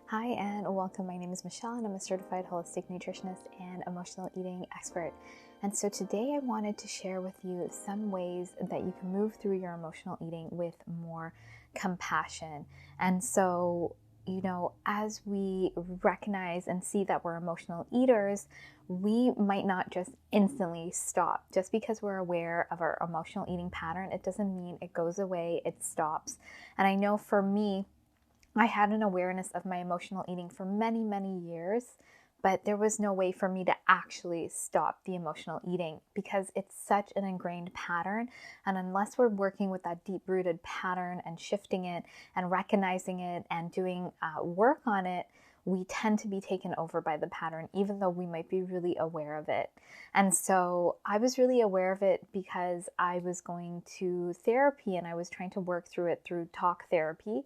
Hi and welcome. My name is Michelle and I'm a certified holistic nutritionist and emotional eating expert. And so today I wanted to share with you some ways that you can move through your emotional eating with more compassion. And so, as we recognize and see that we're emotional eaters, we might not just instantly stop. Just because we're aware of our emotional eating pattern, it doesn't mean it goes away, it stops. And I know for me, I had an awareness of my emotional eating for many, many years, but there was no way for me to actually stop the emotional eating because it's such an ingrained pattern. And unless we're working with that deep rooted pattern and shifting it and recognizing it and doing work on it, we tend to be taken over by the pattern, even though we might be really aware of it. And so I was really aware of it because I was going to therapy and I was trying to work through it through talk therapy.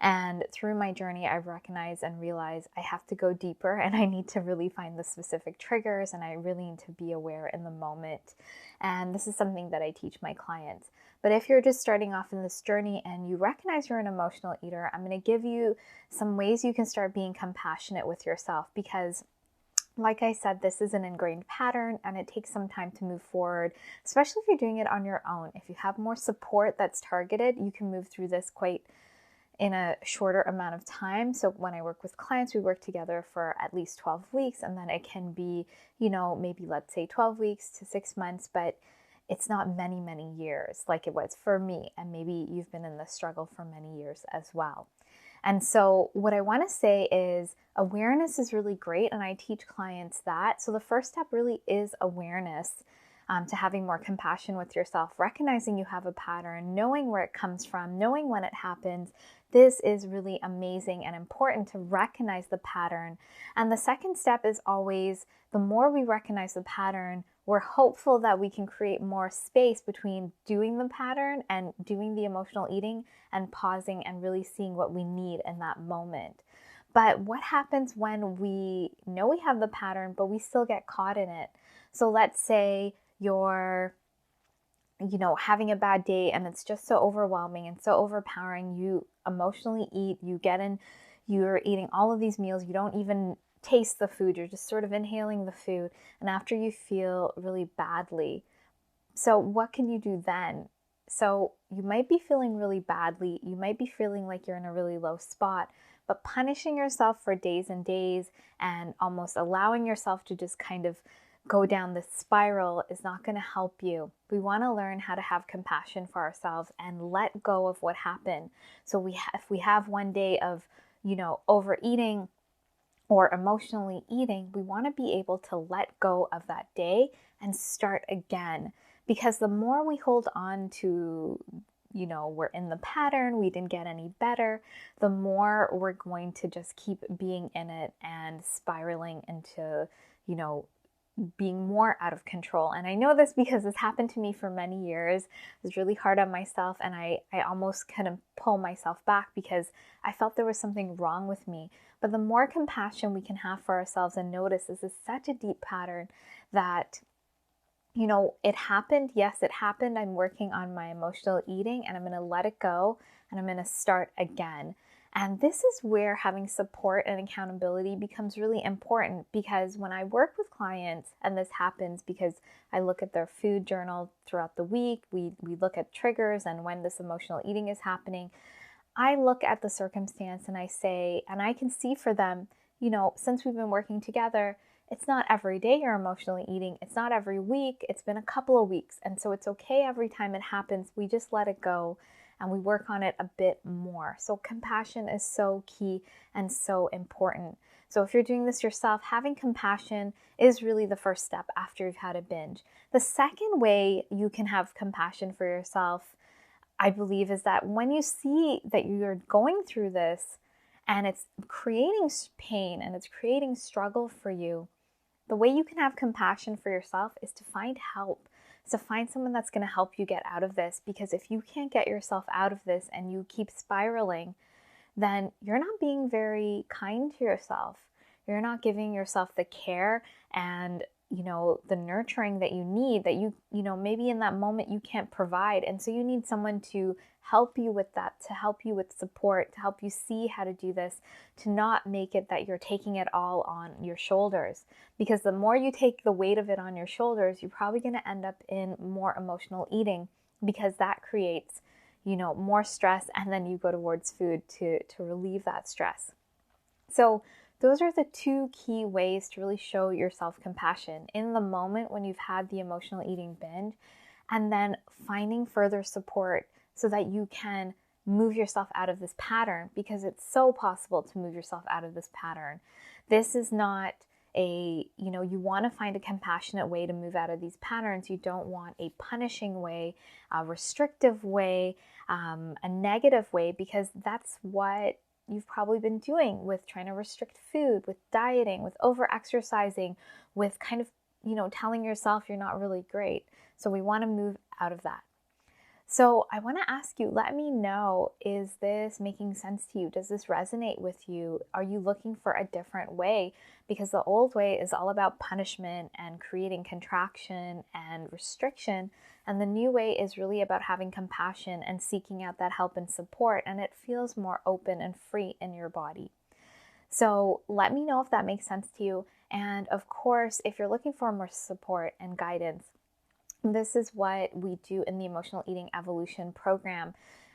And through my journey, I've recognized and realized I have to go deeper and I need to really find the specific triggers and I really need to be aware in the moment. And this is something that I teach my clients. But if you're just starting off in this journey and you recognize you're an emotional eater, I'm going to give you some ways you can start being compassionate with yourself because like I said, this is an ingrained pattern and it takes some time to move forward, especially if you're doing it on your own. If you have more support that's targeted, you can move through this quite in a shorter amount of time. So when I work with clients, we work together for at least 12 weeks and then it can be, maybe let's say 12 weeks to 6 months, but it's not many, many years like it was for me. And maybe you've been in this struggle for many years as well. And so what I want to say is awareness is really great. And I teach clients that. So the first step really is awareness. To having more compassion with yourself, recognizing you have a pattern, knowing where it comes from, knowing when it happens. This is really amazing and important to recognize the pattern. And the second step is always the more we recognize the pattern, we're hopeful that we can create more space between doing the pattern and doing the emotional eating and pausing and really seeing what we need in that moment. But what happens when we know we have the pattern, but we still get caught in it? So let's say you're having a bad day and it's just so overwhelming and so overpowering. You emotionally eat, you're eating all of these meals, you don't even taste the food, you're just sort of inhaling the food, and after you feel really badly. So what can you do then? So you might be feeling really badly, you might be feeling like you're in a really low spot, but punishing yourself for days and days and almost allowing yourself to just kind of go down this spiral is not going to help you. We want to learn how to have compassion for ourselves and let go of what happened. So if we have one day of, overeating or emotionally eating, we want to be able to let go of that day and start again. Because the more we hold on to, we're in the pattern, we didn't get any better, the more we're going to just keep being in it and spiraling into, being more out of control. And I know this because this happened to me for many years. It was really hard on myself and I almost couldn't pull myself back because I felt there was something wrong with me. But the more compassion we can have for ourselves and notice this is such a deep pattern that, it happened. Yes, it happened. I'm working on my emotional eating and I'm going to let it go and I'm going to start again. And this is where having support and accountability becomes really important because when I work with clients, and this happens because I look at their food journal throughout the week, we look at triggers and when this emotional eating is happening, I look at the circumstance and I say, and I can see for them, since we've been working together, it's not every day you're emotionally eating. It's not every week. It's been a couple of weeks. And so it's okay every time it happens. We just let it go and we work on it a bit more. So compassion is so key and so important. So if you're doing this yourself, having compassion is really the first step after you've had a binge. The second way you can have compassion for yourself, I believe, is that when you see that you're going through this and it's creating pain and it's creating struggle for you, the way you can have compassion for yourself is to find help. So find someone that's going to help you get out of this, because if you can't get yourself out of this and you keep spiraling, then you're not being very kind to yourself. You're not giving yourself the care and, the nurturing that you need, that maybe in that moment you can't provide. And so you need someone to help you with that, to help you with support, to help you see how to do this, to not make it that you're taking it all on your shoulders. Because the more you take the weight of it on your shoulders, you're probably going to end up in more emotional eating, because that creates, more stress, and then you go towards food to relieve that stress. So those are the two key ways to really show your self-compassion in the moment when you've had the emotional eating binge, and then finding further support so that you can move yourself out of this pattern, because it's so possible to move yourself out of this pattern. This is not you want to find a compassionate way to move out of these patterns. You don't want a punishing way, a restrictive way, a negative way, because that's what you've probably been doing with trying to restrict food, with dieting, with over-exercising, with kind of, telling yourself you're not really great. So we want to move out of that. So I want to ask you, let me know, is this making sense to you? Does this resonate with you? Are you looking for a different way? Because the old way is all about punishment and creating contraction and restriction. And the new way is really about having compassion and seeking out that help and support. And it feels more open and free in your body. So let me know if that makes sense to you. And of course, if you're looking for more support and guidance, this is what we do in the Emotional Eating Evolution program.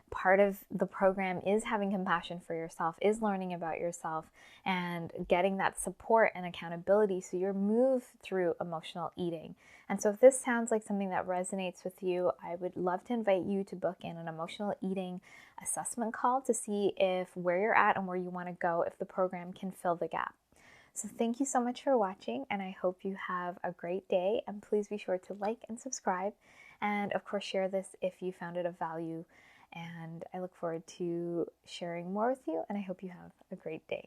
Part of the program is having compassion for yourself, is learning about yourself, and getting that support and accountability so you're moved through emotional eating. And so if this sounds like something that resonates with you, I would love to invite you to book in an emotional eating assessment call to see if where you're at and where you want to go, if the program can fill the gap. So thank you so much for watching, and I hope you have a great day. And please be sure to like and subscribe, and of course share this if you found it of value. And I look forward to sharing more with you, and I hope you have a great day.